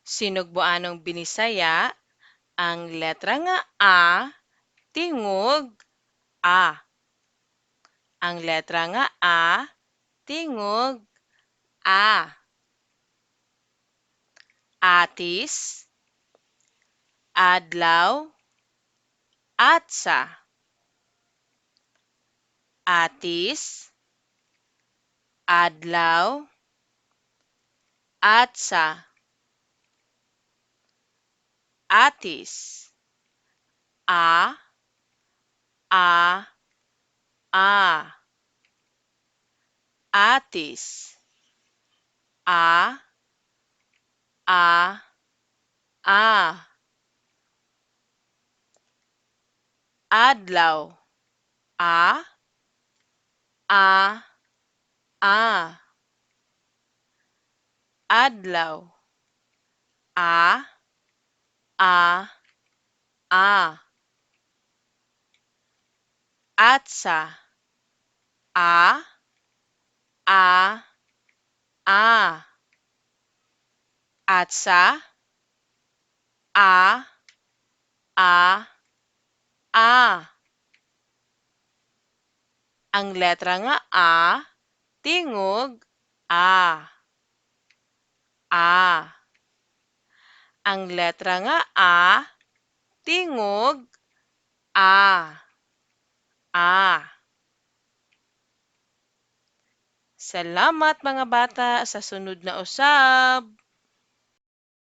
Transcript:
Sinugboanong binisaya ang letra nga A, tingog A. Ang letra nga A, tingog A. Atis, adlaw, atsa. Atis, adlaw, atsa. Atis. A, a, a. Atis. A, a, a. Adlaw. A, a, a. Adlaw. A, a, a. Atsa. A, a, a. Atsa. A, a, a. Ang letra nga A, tingog A. A. Ang letra nga A, tingog A. A. Salamat mga bata, sa sunod na usab.